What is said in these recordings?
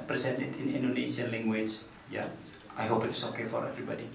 present it in Indonesian language. Yeah, I hope it's okay for everybody.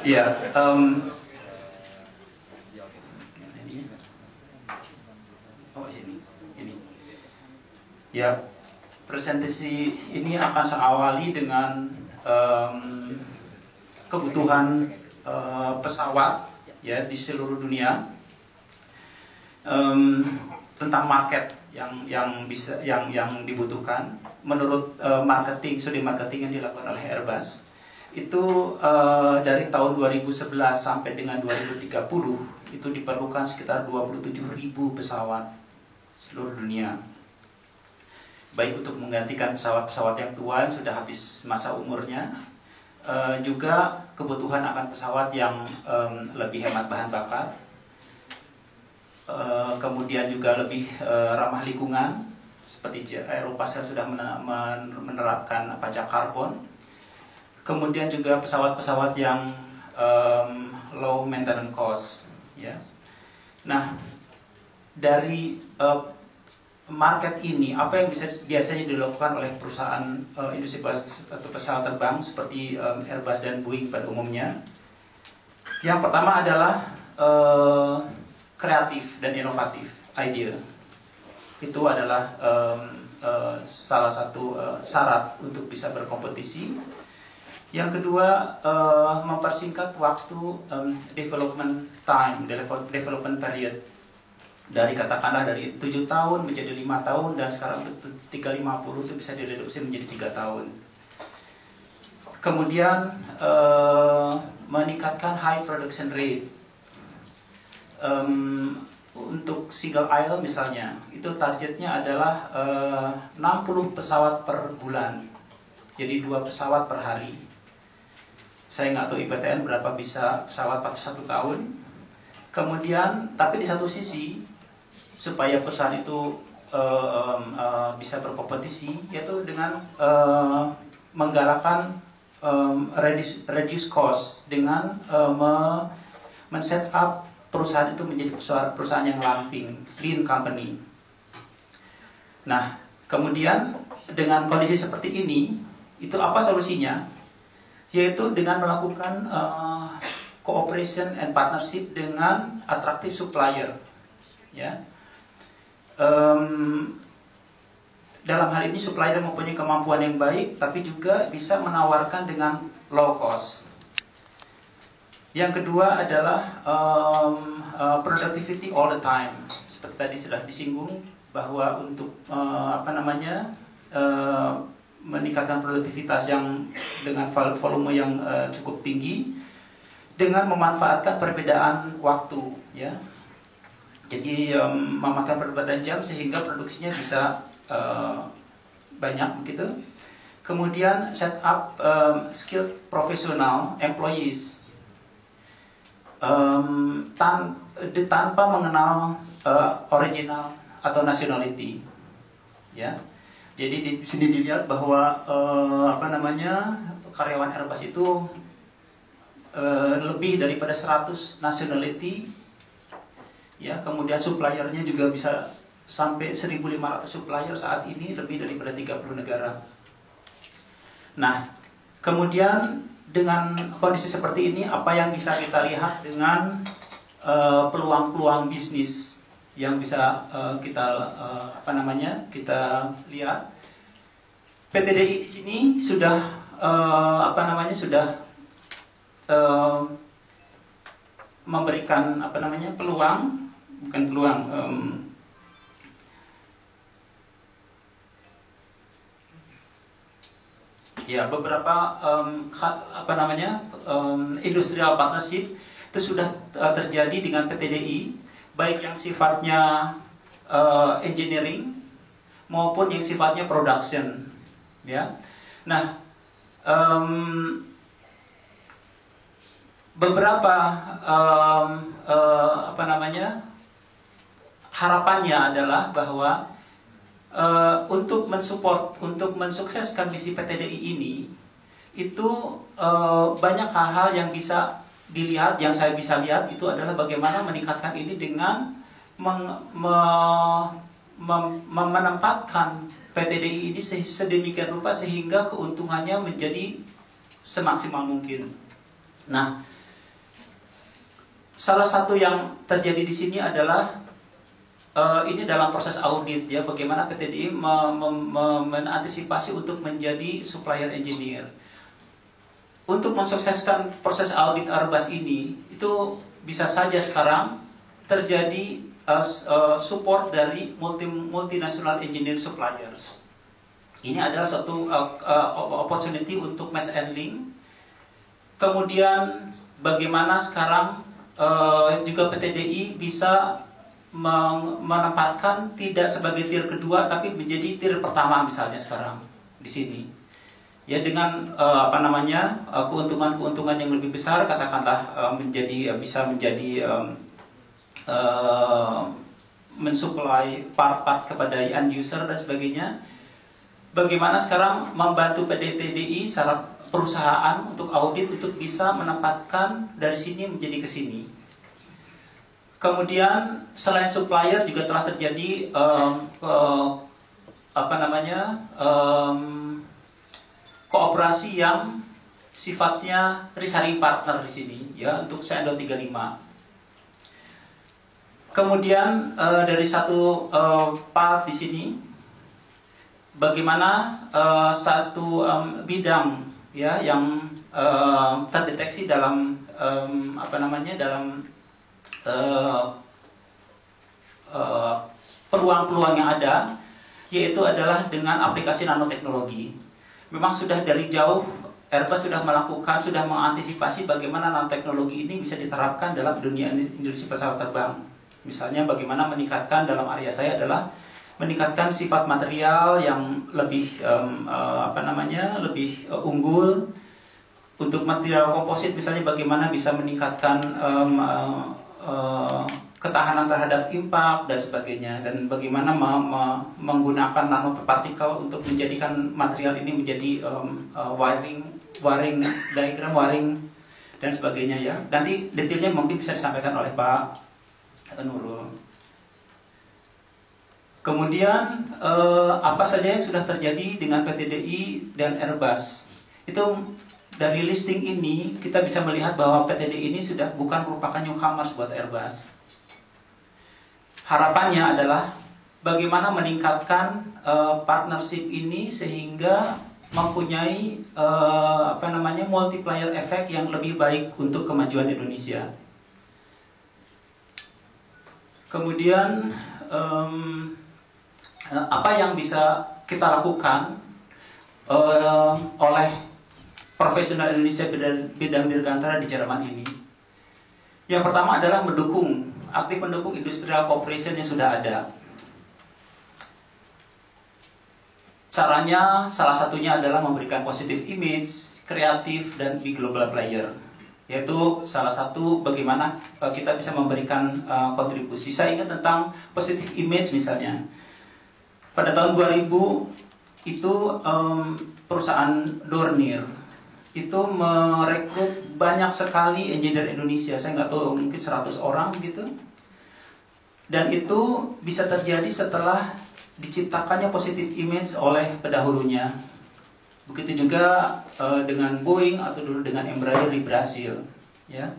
Yeah. Ini. Ya, presentasi ini akan saya awali dengan kebutuhan pesawat ya di seluruh dunia, tentang market yang dibutuhkan menurut studi marketing yang dilakukan oleh Airbus. Itu dari tahun 2011 sampai dengan 2030 itu diperlukan sekitar 27.000 pesawat seluruh dunia, baik untuk menggantikan pesawat-pesawat yang tua yang sudah habis masa umurnya, juga kebutuhan akan pesawat yang lebih hemat bahan bakar, kemudian juga lebih ramah lingkungan, seperti Eropa sudah menerapkan pajak karbon. Kemudian juga pesawat-pesawat yang low maintenance cost, ya. Nah, dari market ini, apa yang biasanya dilakukan oleh perusahaan industri atau pesawat terbang seperti Airbus dan Boeing pada umumnya? Yang pertama adalah kreatif dan inovatif, ide. Itu adalah salah satu syarat untuk bisa berkompetisi. Yang kedua, mempersingkat waktu development time, development period. Katakanlah dari 7 tahun menjadi 5 tahun, dan sekarang untuk 350 itu bisa direduksi menjadi 3 tahun. Kemudian meningkatkan high production rate. Untuk single aisle misalnya, itu targetnya adalah 60 pesawat per bulan. Jadi 2 pesawat per hari. Saya nggak tahu IPTN berapa bisa pesawat 1 tahun. Kemudian, tapi di satu sisi, supaya perusahaan itu bisa berkompetisi, yaitu dengan menggalakkan reduce cost, dengan men-set up perusahaan itu menjadi perusahaan yang lamping, lean company. Nah, kemudian dengan kondisi seperti ini, itu apa solusinya? Yaitu dengan melakukan cooperation and partnership dengan attractive supplier, ya. Dalam hal ini supplier mempunyai kemampuan yang baik, tapi juga bisa menawarkan dengan low cost. Yang kedua adalah productivity all the time. Seperti tadi sudah disinggung bahwa untuk meningkatkan produktivitas yang dengan volume yang cukup tinggi, dengan memanfaatkan perbedaan waktu, ya. Jadi memanfaatkan perbedaan jam sehingga produksinya bisa banyak begitu. Kemudian set up skilled professional employees tanpa mengenal original atau nationality, ya. Jadi di sini dilihat bahwa karyawan Airbus itu lebih daripada 100 nationality, ya. Kemudian suppliernya juga bisa sampai 1.500 supplier saat ini, lebih daripada 30 negara. Nah, kemudian dengan kondisi seperti ini, apa yang bisa kita lihat dengan peluang-peluang bisnis yang bisa kita lihat. PT-DI di sini sudah memberikan beberapa industrial partnership itu sudah terjadi dengan PT-DI, baik yang sifatnya engineering maupun yang sifatnya production, ya. Nah, beberapa harapannya adalah bahwa untuk mensukseskan misi PT-DI ini, itu banyak hal-hal yang bisa dilihat, yang saya bisa lihat itu adalah bagaimana meningkatkan ini dengan menempatkan PTDI ini sedemikian rupa sehingga keuntungannya menjadi semaksimal mungkin. Nah, salah satu yang terjadi di sini adalah ini dalam proses audit ya, bagaimana PTDI mengantisipasi untuk menjadi supplier engineer. Untuk mensukseskan proses audit Airbus ini, itu bisa saja sekarang terjadi support dari multinational engineering suppliers. Ini adalah suatu opportunity untuk match and link. Kemudian bagaimana sekarang juga PTDI bisa menempatkan tidak sebagai tier kedua tapi menjadi tier pertama misalnya sekarang di sini. Ya dengan keuntungan-keuntungan yang lebih besar, katakanlah bisa menjadi mensuplai part-part kepada end user dan sebagainya. Bagaimana sekarang membantu PTDI secara perusahaan untuk audit untuk bisa menempatkan dari sini menjadi ke sini. Kemudian selain supplier juga telah terjadi kooperasi yang sifatnya reselling partner di sini ya untuk Sendo 35. Kemudian dari satu part di sini, bagaimana satu bidang ya yang terdeteksi dalam peluang-peluang yang ada, yaitu adalah dengan aplikasi nanoteknologi. Memang sudah dari jauh Airbus sudah mengantisipasi bagaimana nanoteknologi ini bisa diterapkan dalam dunia industri pesawat terbang. Misalnya bagaimana meningkatkan, dalam area saya adalah meningkatkan sifat material yang lebih lebih unggul. Untuk material komposit misalnya bagaimana bisa meningkatkan ketahanan terhadap impak dan sebagainya, dan bagaimana menggunakan nanopartikel untuk menjadikan material ini menjadi wiring diagram, wiring dan sebagainya ya. Nanti detailnya mungkin bisa disampaikan oleh Pak Nurul. Kemudian apa saja yang sudah terjadi dengan PTDI dan Airbus. Itu dari listing ini kita bisa melihat bahwa PTDI ini sudah bukan merupakan newcomers buat Airbus. Harapannya adalah bagaimana meningkatkan partnership ini sehingga mempunyai multiplier effect yang lebih baik untuk kemajuan Indonesia. Kemudian apa yang bisa kita lakukan oleh profesional Indonesia bidang dirgantara di Jerman ini? Yang pertama adalah aktif mendukung industrial cooperation yang sudah ada. Caranya salah satunya adalah memberikan positive image, kreatif, dan be global player. Yaitu salah satu bagaimana kita bisa memberikan kontribusi. Saya ingat tentang positive image misalnya. Pada tahun 2000 itu perusahaan Dornier itu merekrut banyak sekali engineer Indonesia. Saya nggak tahu, mungkin 100 orang gitu. Dan itu bisa terjadi setelah diciptakannya positive image oleh pendahulunya. Begitu juga dengan Boeing atau dulu dengan Embraer di Brasil, ya.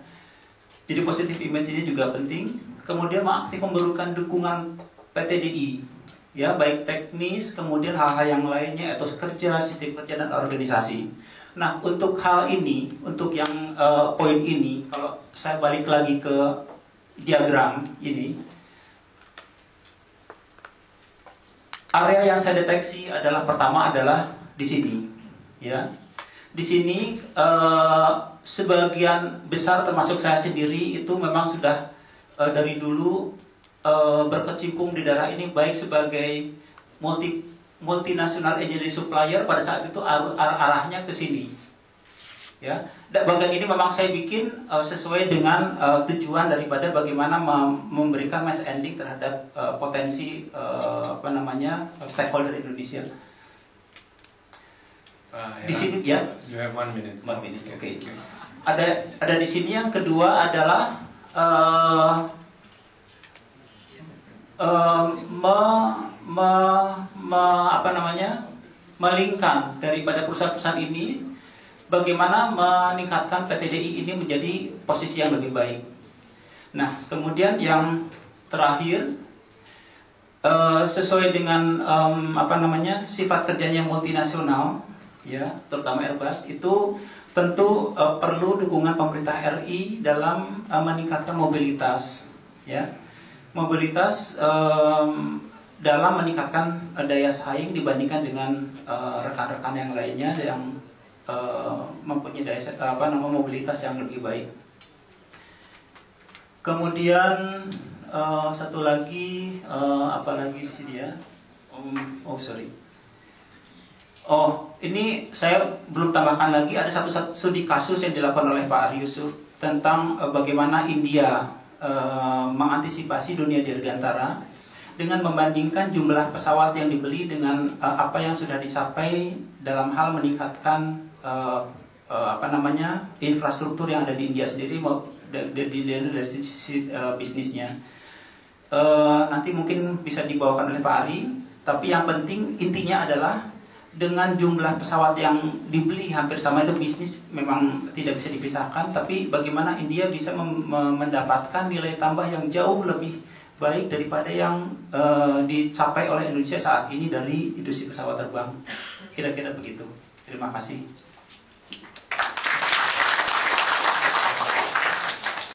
Jadi positive image ini juga penting. Kemudian aktif memberikan dukungan PTDI, ya, baik teknis, kemudian hal-hal yang lainnya, etos kerja, sistem kerja dan organisasi. Nah, untuk hal ini, untuk yang poin ini, kalau saya balik lagi ke diagram ini, area yang saya deteksi adalah pertama adalah di sini. Ya, di sini sebagian besar termasuk saya sendiri itu memang sudah dari dulu berkecimpung di daerah ini, baik sebagai multinational engineering supplier. Pada saat itu arahnya ke sini. Ya, bagian ini memang saya bikin sesuai dengan tujuan daripada bagaimana memberikan match ending terhadap potensi stakeholder Indonesia. Di sini ya. You have 1 minute. 1 minute. Oke. Ada di sini yang kedua adalah melingkan daripada perusahaan-perusahaan ini, bagaimana meningkatkan PT DI ini menjadi posisi yang lebih baik. Nah, kemudian yang terakhir, sesuai dengan sifat kerjanya multinasional, ya, terutama Airbus, itu tentu perlu dukungan pemerintah RI dalam meningkatkan mobilitas, ya, mobilitas dalam meningkatkan daya saing dibandingkan dengan rekan-rekan yang lainnya yang mempunyai mobilitas yang lebih baik. Kemudian satu lagi, apalagi di sini ya? Ini saya belum tambahkan lagi, ada satu studi kasus yang dilakukan oleh Pak Ari Yusuf tentang bagaimana India mengantisipasi dunia dirgantara dengan membandingkan jumlah pesawat yang dibeli dengan apa yang sudah dicapai dalam hal meningkatkan infrastruktur yang ada di India sendiri dari sisi bisnisnya. Nanti mungkin bisa dibawakan oleh Pak Ari, tapi yang penting intinya adalah dengan jumlah pesawat yang dibeli hampir sama, itu bisnis memang tidak bisa dipisahkan, tapi bagaimana India bisa mendapatkan nilai tambah yang jauh lebih baik daripada yang dicapai oleh Indonesia saat ini dari industri pesawat terbang. Kira-kira begitu. Terima kasih.